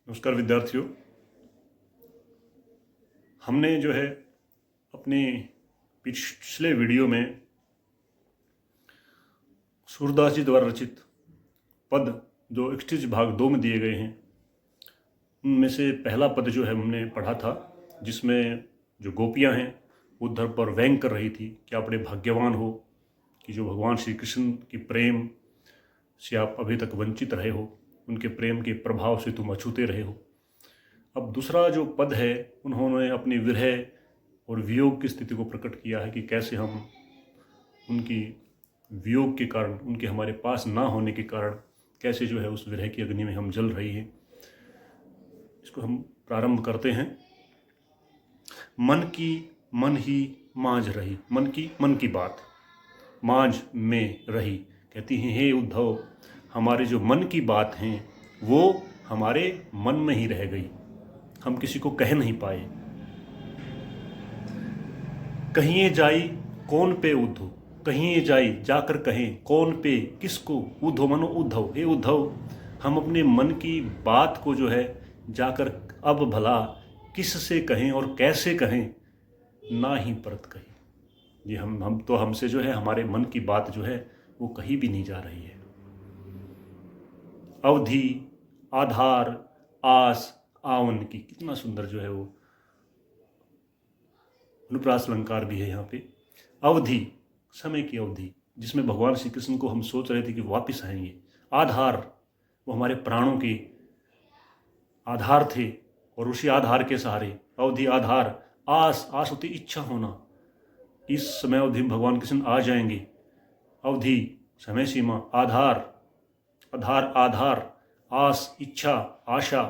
नमस्कार विद्यार्थियों। हमने जो है अपने पिछले वीडियो में सूरदास जी द्वारा रचित पद जो एक्सटेज भाग 2 में दिए गए हैं, उनमें से पहला पद जो है हमने पढ़ा था, जिसमें जो गोपियां हैं वो उद्धव पर व्यंग कर रही थी कि आप बड़े भाग्यवान हो कि जो भगवान श्री कृष्ण की प्रेम से आप अभी तक वंचित रहे हो, उनके प्रेम के प्रभाव से तुम अछूते रहे हो। अब दूसरा जो पद है, उन्होंने अपनी विरह और वियोग की स्थिति को प्रकट किया है कि कैसे हम उनकी वियोग के कारण, उनके हमारे पास ना होने के कारण कैसे जो है उस विरह की अग्नि में हम जल रही हैं। इसको हम प्रारंभ करते हैं। मन की मन ही मांझ रही, मन की बात मांझ में रही। कहती हैं, हे उद्धव, हमारे जो मन की बात हैं वो हमारे मन में ही रह गई, हम किसी को कह नहीं पाए। कहिए जाई कौन पे उद्धव, कहिए जाई जाकर कहें कौन पे किसको। उद्धव मनो उद्धव, हे उद्धव, हम अपने मन की बात को जो है जाकर अब भला किस से कहें और कैसे कहें, ना ही परत कही। ये हम तो हमसे जो है हमारे मन की बात जो है वो कहीं भी नहीं जा रही है। अवधि, आधार, आस, आवन की, कितना सुंदर जो है वो अनुप्रास अलंकार भी है यहाँ पे। अवधि, समय की अवधि, जिसमें भगवान श्री कृष्ण को हम सोच रहे थे कि वापस आएंगे। आधार, वो हमारे प्राणों के आधार थे और उसी आधार के सहारे। अवधि, आधार, आस, आस होती इच्छा होना, इस समय अवधि में भगवान कृष्ण आ जाएंगे। अवधि, समय सीमा, आधार, आधार, आस, इच्छा, आशा,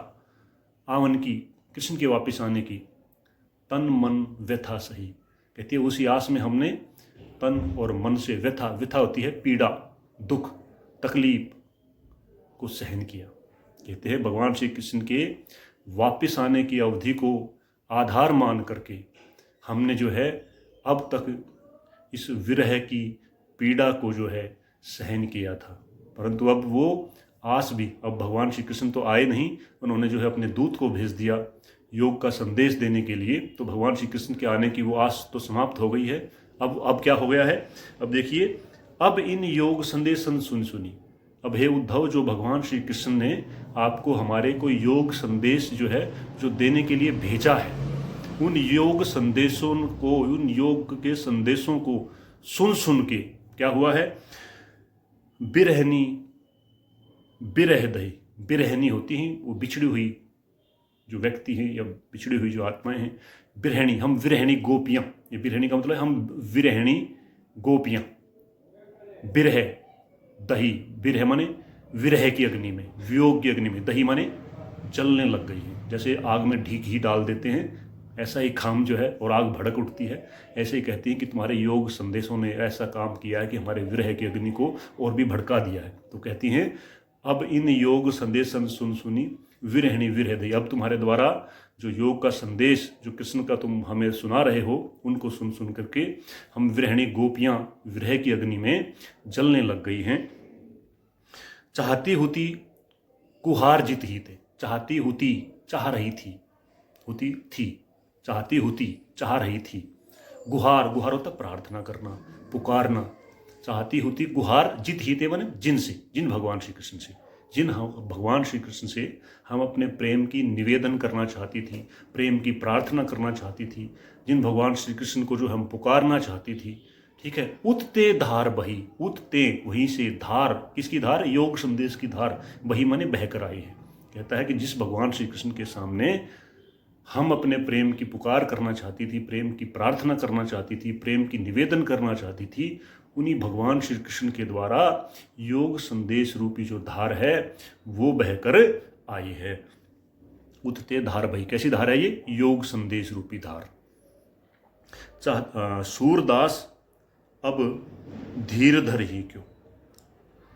आवन की, कृष्ण के वापस आने की। तन मन व्यथा सही, कहती है उसी आस में हमने तन और मन से व्यथा होती है पीड़ा, दुख, तकलीफ को सहन किया। कहते हैं भगवान श्री कृष्ण के वापस आने की अवधि को आधार मान करके हमने जो है अब तक इस विरह की पीड़ा को जो है सहन किया था। परंतु अब वो आस भी, अब भगवान श्री कृष्ण तो आए नहीं, उन्होंने जो है अपने दूत को भेज दिया योग का संदेश देने के लिए। तो भगवान श्री कृष्ण के आने की वो आस तो समाप्त हो गई है। अब क्या हो गया है, अब देखिए, अब इन योग संदेशन सुनी। अब हे उद्धव, जो भगवान श्री कृष्ण ने आपको हमारे को योग संदेश जो है जो देने के लिए भेजा है, उन योग संदेशों को, उन योग के संदेशों को सुन के क्या हुआ है, बिरहनी, बिरह दही, बिरहनी होती हैं वो बिछड़ी हुई जो व्यक्ति हैं या बिछड़ी हुई जो आत्माएं हैं। बिरहणी, हम विरहणी गोपियां, ये बिरहणी का मतलब हम विरहणी गोपियां। बिरह दही, बिरह माने विरह की अग्नि में, वियोग की अग्नि में, दही माने जलने लग गई है। जैसे आग में घी डाल देते हैं, ऐसा ही खाम जो है और आग भड़क उठती है। ऐसे ही कहती है कि तुम्हारे योग संदेशों ने ऐसा काम किया है कि हमारे विरह की अग्नि को और भी भड़का दिया है। तो कहती हैं, अब इन योग संदेशन सुनी विरहणी विरह दही। अब तुम्हारे द्वारा जो योग का संदेश जो कृष्ण का तुम हमें सुना रहे हो, उनको सुन करके हम विरहणी गोपियां विरह की अग्नि में जलने लग गई हैं। चाहती होती कुहार जित ही थे, चाहती होती, चाह रही थी, होती थी, चाहती होती, चाह रही थी। गुहार, गुहार होता प्रार्थना करना, पुकारना। चाहती होती गुहार जित ही थे, माने जिनसे, जिन भगवान श्री कृष्ण से, जिन हम भगवान श्री कृष्ण से हम अपने प्रेम की निवेदन करना चाहती थी, प्रेम की प्रार्थना करना चाहती थी, जिन भगवान श्री कृष्ण को जो हम पुकारना चाहती थी। ठीक है, उतते धार बही, उतते वहीं से धार, किसकी धार, योग संदेश की धार, बही माने बहकर आई है। कहता है कि जिस भगवान श्री कृष्ण के सामने हम अपने प्रेम की पुकार करना चाहती थी, प्रेम की प्रार्थना करना चाहती थी, प्रेम की निवेदन करना चाहती थी, उन्हीं भगवान श्री कृष्ण के द्वारा योग संदेश रूपी जो धार है वो बहकर आई है। उतते धार बही, कैसी धार है ये, योग संदेश रूपी धार। सूरदास अब धीर धर ही क्यों,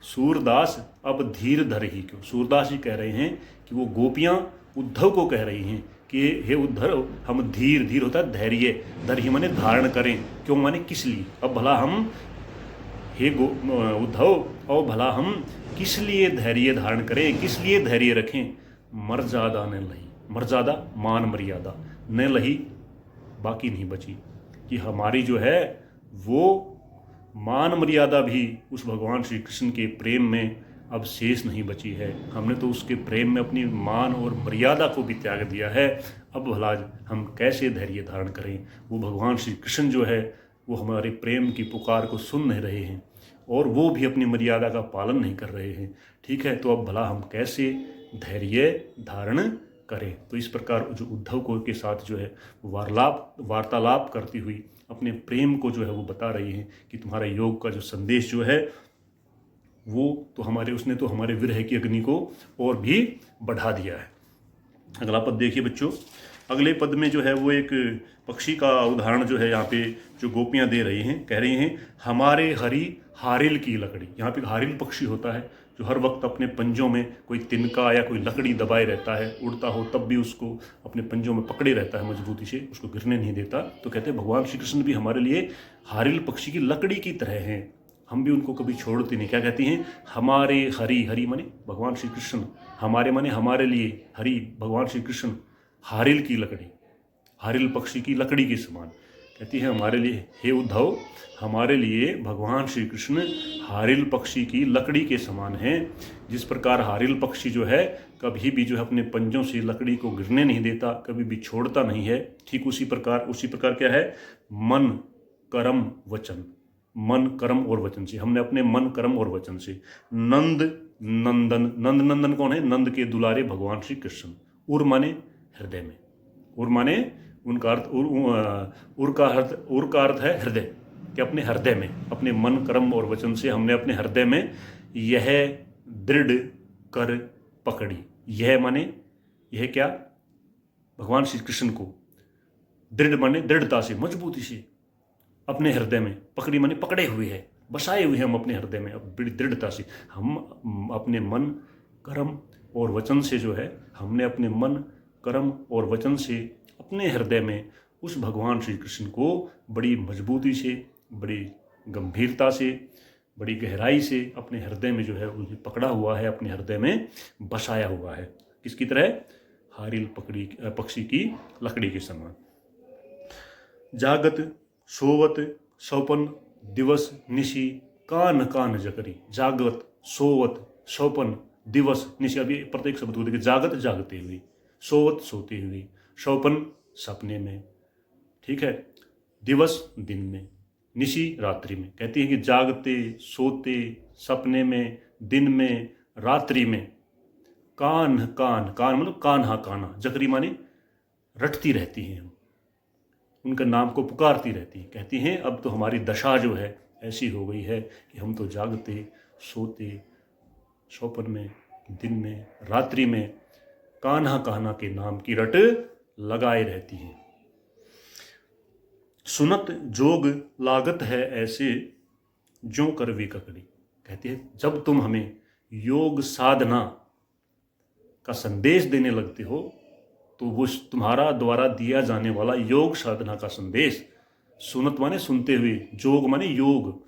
सूरदास अब धीर धर ही क्यों। सूरदास जी कह रहे हैं कि वो गोपियां उद्धव को कह रही हैं कि हे उद्धव, हम धीर होता है धैर्य, धैर्य माने धारण करें, क्यों माने किस लिए। अब भला हम, हे उद्धव, और भला हम किस लिए धैर्य धारण करें, किस लिए धैर्य रखें। मर्यादा न लही, मर्यादा मान मर्यादा न लही, बाकी नहीं बची, कि हमारी जो है वो मान मर्यादा भी उस भगवान श्री कृष्ण के प्रेम में अब शेष नहीं बची है। हमने तो उसके प्रेम में अपनी मान और मर्यादा को भी त्याग दिया है। अब भला हम कैसे धैर्य धारण करें? वो भगवान श्री कृष्ण जो है वो हमारे प्रेम की पुकार को सुन नहीं रहे हैं और वो भी अपनी मर्यादा का पालन नहीं कर रहे हैं। ठीक है, तो अब भला हम कैसे धैर्य धारण करें? तो इस प्रकार जो उद्धव को के साथ जो है वार्तालाप करती हुई अपने प्रेम को जो है वो बता रही हैं कि तुम्हारा योग का जो संदेश जो है वो तो उसने तो हमारे विरह की अग्नि को और भी बढ़ा दिया है। अगला पद देखिए बच्चों। अगले पद में जो है वो एक पक्षी का उदाहरण जो है यहाँ पे जो गोपियाँ दे रही हैं, कह रही हैं हमारे हरी हारिल की लकड़ी। यहाँ पे हारिल पक्षी होता है जो हर वक्त अपने पंजों में कोई तिनका या कोई लकड़ी दबाए रहता है, उड़ता हो तब भी उसको अपने पंजों में पकड़े रहता है मजबूती से, उसको गिरने नहीं देता। तो कहते हैं भगवान श्री कृष्ण भी हमारे लिए हारिल पक्षी की लकड़ी की तरह हैं, हम भी उनको कभी छोड़ते नहीं। क्या कहती हैं? हमारे हरि, हरि माने भगवान श्री कृष्ण, हमारे माने हमारे लिए, हरि भगवान श्री कृष्ण, हारिल की लकड़ी, हारिल पक्षी की लकड़ी के समान। कहती है हमारे लिए, हे उद्धव, हमारे लिए भगवान श्री कृष्ण हारिल पक्षी की लकड़ी के समान हैं। जिस प्रकार हारिल पक्षी जो है कभी भी जो है अपने पंजों से लकड़ी को गिरने नहीं देता, कभी भी छोड़ता नहीं है, ठीक उसी प्रकार क्या है? मन कर्म वचन, मन कर्म और वचन से हमने अपने मन कर्म और वचन से नंद नंदन, नंद नंदन कौन है? नंद के दुलारे भगवान श्री कृष्ण। उर माने हृदय में, उर माने उनका अर्थ उर का अर्थ है हृदय, कि अपने हृदय में, अपने मन कर्म और वचन से हमने अपने हृदय में यह दृढ़ कर पकड़ी। यह माने यह क्या? भगवान श्री कृष्ण को दृढ़ माने दृढ़ता से, मजबूती से अपने हृदय में, पकड़ी माने पकड़े हुए है, बसाए हुए हैं हम अपने हृदय में। अब बड़ी दृढ़ता से हम अपने मन कर्म और वचन से जो है, हमने अपने मन कर्म और वचन से अपने हृदय में उस भगवान श्री कृष्ण को बड़ी मजबूती से, बड़ी गंभीरता से, बड़ी गहराई से अपने हृदय में जो है उन्हें पकड़ा हुआ है, अपने हृदय में बसाया हुआ है। किसकी तरह? हारिल पक्षी की लकड़ी के समान। जागत सोवत सौपन दिवस निशी कान कान जकरी। जागत सोवत सौपन दिवस निशी, अभी प्रत्येक शब्द को देखिए। जागत जागते हुए, सोवत सोते हुए, सौपन सपने में, ठीक है, दिवस दिन में, निशी रात्रि में। कहती है कि जागते सोते सपने में, दिन में, रात्रि में, कान कान, कान मतलब कान्हा कान्हा, जकरी माने रटती रहती हैं, उनका नाम को पुकारती रहती हैं। कहती हैं अब तो हमारी दशा जो है ऐसी हो गई है कि हम तो जागते सोते सौपन में, दिन में, रात्रि में कान्हा कान्हा के नाम की रट लगाए रहती हैं। सुनत जोग लागत है ऐसे जो करवी ककड़ी। कहती है जब तुम हमें योग साधना का संदेश देने लगते हो तो वो तुम्हारा द्वारा दिया जाने वाला योग साधना का संदेश, सुनत माने सुनते हुए, जोग माने योग,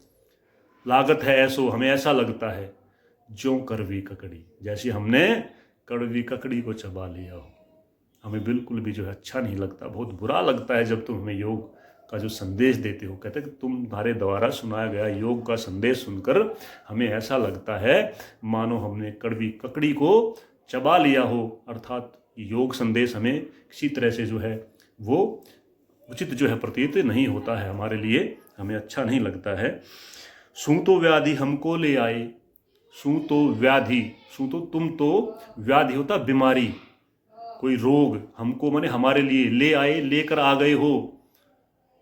लागत है ऐसो हमें ऐसा लगता है, जो करवी ककड़ी, जैसे हमने कड़वी ककड़ी को चबा लिया हो। हमें बिल्कुल भी जो है अच्छा नहीं लगता, बहुत बुरा लगता है जब तुम हमें योग का जो संदेश देते हो। कहते हैं कि तुम्हारे द्वारा सुनाया गया योग का संदेश सुनकर हमें ऐसा लगता है मानो हमने कड़वी ककड़ी को चबा लिया हो, अर्थात योग संदेश हमें किसी तरह से जो है वो उचित जो है प्रतीत नहीं होता है हमारे लिए, हमें अच्छा नहीं लगता है। सूतो व्याधि हमको ले आए, सूतो व्याधि, सूतो तुम तो, व्याधि होता बीमारी, कोई रोग, हमको माने हमारे लिए, ले आए लेकर आ गए हो,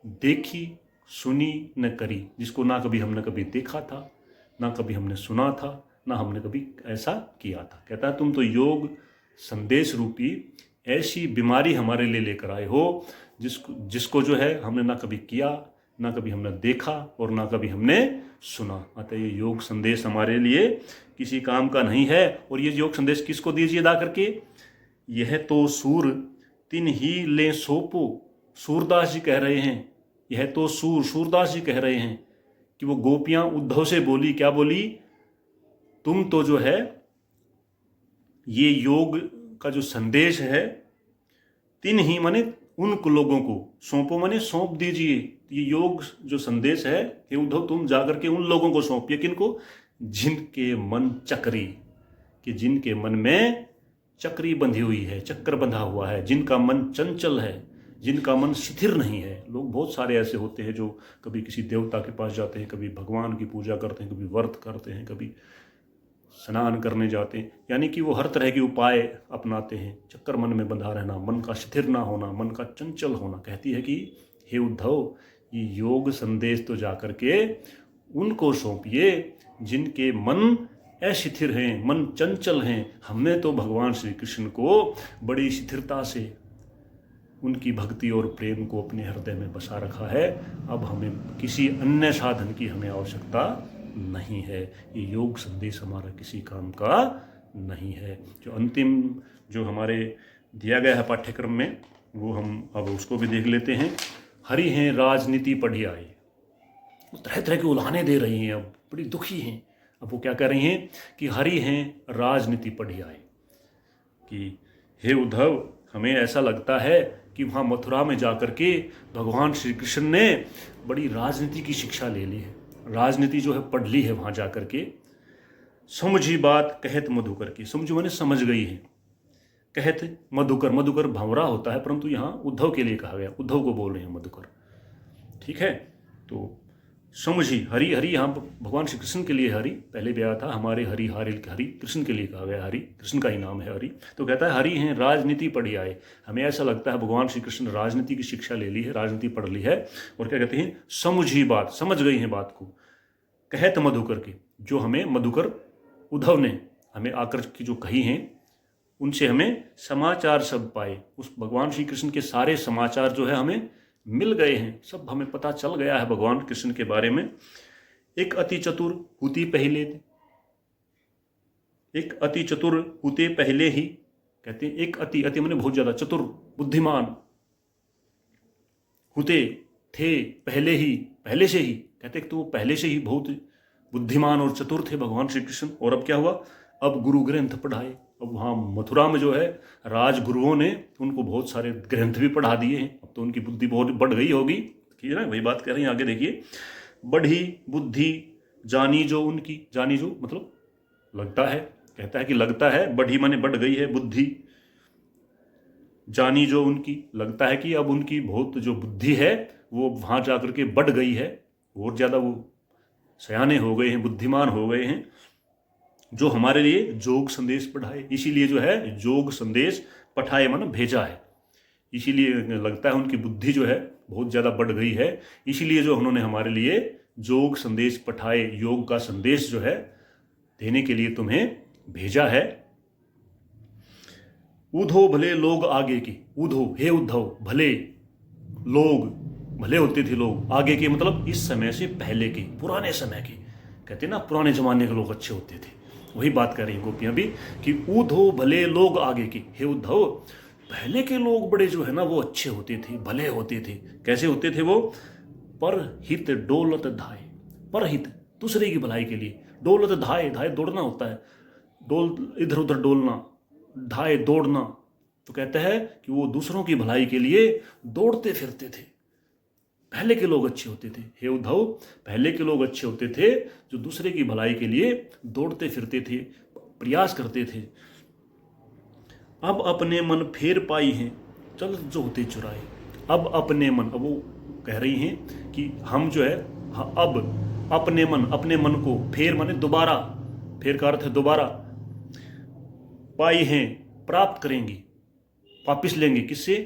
देखी सुनी न करी, जिसको ना कभी हमने कभी देखा था, ना कभी हमने सुना था, ना हमने कभी ऐसा किया था। कहता है तुम तो योग संदेश रूपी ऐसी बीमारी हमारे लिए लेकर आए हो जिसको जो है हमने ना कभी किया, ना कभी हमने देखा और ना कभी हमने सुना। अतः ये योग संदेश हमारे लिए किसी काम का नहीं है। और ये योग संदेश किसको दीजिए अदा करके? यह तो सूर तिन ही ले सोपो, सूरदास जी कह रहे हैं, यह तो सूरदास जी कह रहे हैं कि वो गोपियां उद्धव से बोली, क्या बोली? तुम तो जो है ये योग का जो संदेश है, तीन ही माने उन लोगों को सौंपो, माने सौंप दीजिए। ये योग जो संदेश है, हे उद्धव तुम जाकर के उन लोगों को सौंपिए। किनको? जिनके मन चक्री, कि जिनके मन में चक्री बंधी हुई है, चक्कर बंधा हुआ है, जिनका मन चंचल है, जिनका मन स्थिर नहीं है। लोग बहुत सारे ऐसे होते हैं जो कभी किसी देवता के पास जाते हैं, कभी भगवान की पूजा करते हैं, कभी व्रत करते हैं, कभी स्नान करने जाते हैं, यानी कि वो हर तरह के उपाय अपनाते हैं। चक्कर मन में बंधा रहना, मन का स्थिर ना होना, मन का चंचल होना। कहती है कि हे उद्धव, ये योग संदेश तो जाकर के उनको सौंपिए जिनके मन अस्थिर हैं, मन चंचल हैं। हमने तो भगवान श्री कृष्ण को बड़ी स्थिरता से उनकी भक्ति और प्रेम को अपने हृदय में बसा रखा है। अब हमें किसी अन्य साधन की हमें आवश्यकता नहीं है। ये योग संदेश हमारा किसी काम का नहीं है। जो अंतिम जो हमारे दिया गया है पाठ्यक्रम में, वो हम अब उसको भी देख लेते हैं। हरि हैं राजनीति पढ़ी आए, वो तरह तरह के उल्हाने दे रही हैं, अब बड़ी दुखी हैं। अब वो क्या कह रही हैं कि हरि हैं राजनीति पढ़ी आए, कि हे उद्धव हमें ऐसा लगता है कि वहाँ मथुरा में जाकर के भगवान श्री कृष्ण ने बड़ी राजनीति की शिक्षा ले ली है, राजनीति जो है पढ़ ली है वहाँ जाकर के। समझी बात कहत मधुकर की, समझो मैंने समझ गई है। कहत मधुकर, मधुकर भंवरा होता है, परंतु यहाँ उद्धव के लिए कहा गया, उद्धव को बोल रहे हैं मधुकर। ठीक है, तो समझी, हरि, हरि यहाँ भगवान श्री कृष्ण के लिए हरि पहले भी आया था। हमारे हरि, हरि कृष्ण के लिए कहा गया, हरि कृष्ण का ही नाम है हरि। तो कहता है हरि हैं राजनीति पढ़ी आए। हमें ऐसा लगता है भगवान श्री कृष्ण राजनीति की शिक्षा ले ली है, राजनीति पढ़ ली है। और क्या कहते हैं, समझी बात, समझ गई है बात को। कहत मधुकर के, जो हमें मधुकर उद्धव ने हमें आकर की जो कही हैं, उनसे हमें समाचार सब पाए। उस भगवान श्री कृष्ण के सारे समाचार जो है हमें मिल गए हैं, सब हमें पता चल गया है भगवान कृष्ण के बारे में। एक अति चतुर हुती पहले, एक अति चतुर हुते पहले ही, कहते हैं एक अति, अति माने बहुत ज्यादा, चतुर बुद्धिमान, हुते थे पहले ही, पहले से ही, कहते तो वो पहले से ही बहुत बुद्धिमान और चतुर थे भगवान श्री कृष्ण। और अब क्या हुआ, अब गुरु ग्रंथ पढ़ाए। अब वहाँ मथुरा में जो है राजगुरुओं ने उनको बहुत सारे ग्रंथ भी पढ़ा दिए हैं। अब तो उनकी बुद्धि बहुत बढ़ गई होगी, ठीक है ना, वही बात कर रहे हैं। आगे देखिए, बढ़ी बुद्धि जानी जो उनकी, जानी जो मतलब लगता है, कहता है कि लगता है, बढ़ी माने बढ़ गई है बुद्धि, जानी जो उनकी, लगता है कि अब उनकी बहुत जो बुद्धि है वो वहाँ जाकर के बढ़ गई है, और ज़्यादा वो सयाने हो गए हैं, बुद्धिमान हो गए हैं, जो हमारे लिए योग संदेश पढ़ाए। इसीलिए जो है योग संदेश पठाए मन भेजा है, इसीलिए लगता है उनकी बुद्धि जो है बहुत ज़्यादा बढ़ गई है, इसीलिए जो उन्होंने हमारे लिए योग संदेश पठाए, योग का संदेश जो है देने के लिए तुम्हें भेजा है। उधो भले लोग आगे की, उधो हे उद्धव, भले लोग, भले होते थे लोग, आगे के मतलब इस समय से पहले के, पुराने समय के, कहते ना पुराने जमाने के लोग अच्छे होते थे। वही बात कर रही हैं गोपियां भी कि उधो भले लोग आगे की, हे उद्धव पहले के लोग बड़े जो है ना वो अच्छे होते थे, भले होते थे। कैसे होते थे वो, पर हित डोलत धाय, पर हित दूसरे की भलाई के लिए, डोलत धाय, धाय दौड़ना होता है, डोल इधर उधर डोलना, धाय दौड़ना। तो कहता है कि वो दूसरों की भलाई के लिए दौड़ते फिरते थे। पहले के लोग अच्छे होते थे, हे उद्धव पहले के लोग अच्छे होते थे जो दूसरे की भलाई के लिए दौड़ते फिरते थे, प्रयास करते थे। अब अपने मन फेर पाई हैं चल जो होते चुराए। अब अपने मन, अब वो कह रही हैं कि हम जो है अब अपने मन को, फेर माने दोबारा, फेर का अर्थ है दोबारा, पाई हैं प्राप्त करेंगी, वापिस लेंगे। किससे?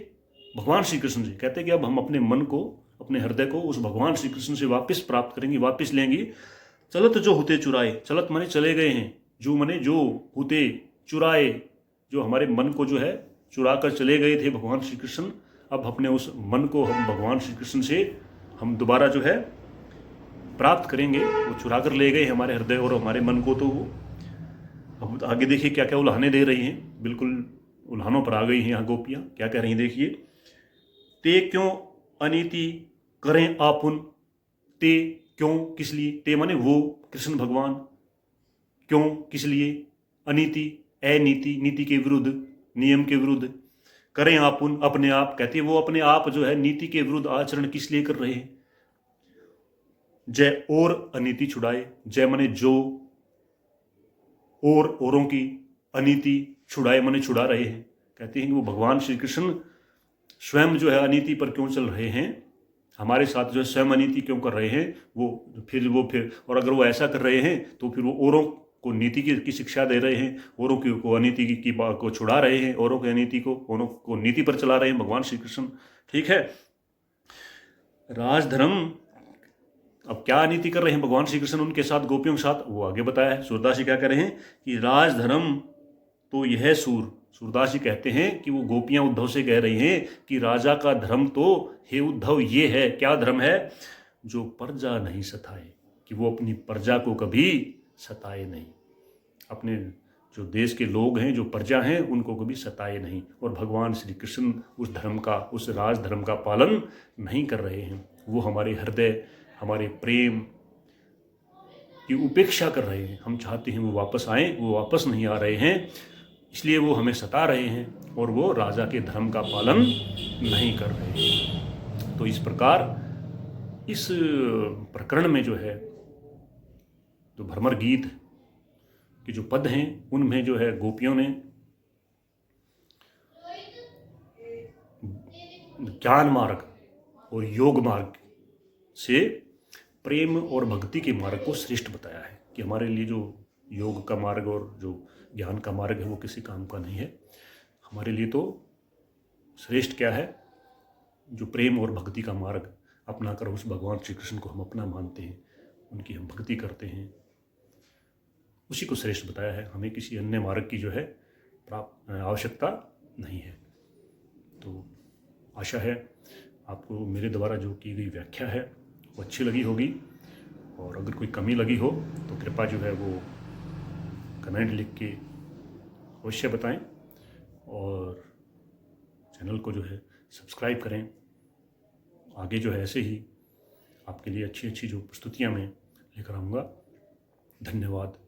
भगवान श्री कृष्ण से। कहते हैं कि अब हम अपने मन को, अपने हृदय को उस भगवान श्री कृष्ण से वापस प्राप्त करेंगे, वापस लेंगे। चलत जो होते चुराए, चलत माने चले गए हैं, जो माने जो होते चुराए, जो हमारे मन को जो है चुरा कर चले गए थे भगवान श्री कृष्ण। अब अपने उस मन को हम भगवान श्री कृष्ण से हम दोबारा जो है प्राप्त करेंगे। वो चुरा कर ले गए हमारे हृदय और हमारे मन को। तो वो अब आगे देखिए क्या क्या उल्हाने दे रही हैं, बिल्कुल उल्हानों पर आ गई हैं यहाँ गोपियाँ। क्या कह रही हैं देखिए, ते क्यों अनीति करें आपुन, ते क्यों किस लिए, ते माने वो कृष्ण भगवान, क्यों किस लिए, अनीति अनीति, नीति के विरुद्ध, नियम के विरुद्ध करें आप अपने आप, कहती है वो अपने आप जो है नीति के विरुद्ध आचरण किस लिए कर रहे हैं। जय और अनीति छुड़ाए, जय मने जो, और औरों की अनीति छुड़ाए मने छुड़ा रहे हैं। कहते हैं कि वो भगवान श्री कृष्ण स्वयं जो है अनीति पर क्यों चल रहे हैं, हमारे साथ जो है स्वयं अनीति क्यों कर रहे हैं। फिर और अगर वो ऐसा कर रहे हैं तो फिर वो औरों को नीति की शिक्षा दे रहे हैं, औरों को अनीति की बात को छुड़ा रहे हैं, औरों को नीति पर चला रहे हैं भगवान श्री कृष्ण। ठीक है, राजधर्म, अब क्या अनीति कर रहे हैं भगवान श्री कृष्ण उनके साथ, गोपियों के साथ, वो आगे बताया है। सूरदास जी क्या कह रहे हैं कि राजधर्म तो यह सूरदास जी कहते हैं कि वो गोपियां उद्धव से कह रही हैं कि राजा का धर्म तो हे उद्धव ये है, क्या धर्म है, जो प्रजा नहीं सताए, कि वो अपनी प्रजा को कभी सताए नहीं, अपने जो देश के लोग हैं, जो प्रजा हैं, उनको कभी सताए नहीं। और भगवान श्री कृष्ण उस धर्म का, उस राज धर्म का पालन नहीं कर रहे हैं। वो हमारे हृदय, हमारे प्रेम की उपेक्षा कर रहे हैं। हम चाहते हैं वो वापस आएं, वो वापस नहीं आ रहे हैं, इसलिए वो हमें सता रहे हैं और वो राजा के धर्म का पालन नहीं कर रहे हैं। तो इस प्रकार इस प्रकरण में जो है, जो भ्रमर गीत के जो पद हैं, उनमें जो है गोपियों ने ज्ञान मार्ग और योग मार्ग से प्रेम और भक्ति के मार्ग को श्रेष्ठ बताया है। कि हमारे लिए जो योग का मार्ग और जो ज्ञान का मार्ग है वो किसी काम का नहीं है। हमारे लिए तो श्रेष्ठ क्या है, जो प्रेम और भक्ति का मार्ग अपनाकर उस भगवान श्री कृष्ण को हम अपना मानते हैं, उनकी हम भक्ति करते हैं, उसी को श्रेष्ठ बताया है। हमें किसी अन्य मार्ग की जो है आवश्यकता नहीं है। तो आशा है आपको मेरे द्वारा जो की गई व्याख्या है वो अच्छी लगी होगी, और अगर कोई कमी लगी हो तो कृपया जो है वो कमेंट लिख के अवश्य बताएं, और चैनल को जो है सब्सक्राइब करें। आगे जो है ऐसे ही आपके लिए अच्छी अच्छी जो प्रस्तुतियां मैं लेकर आऊँगा। धन्यवाद।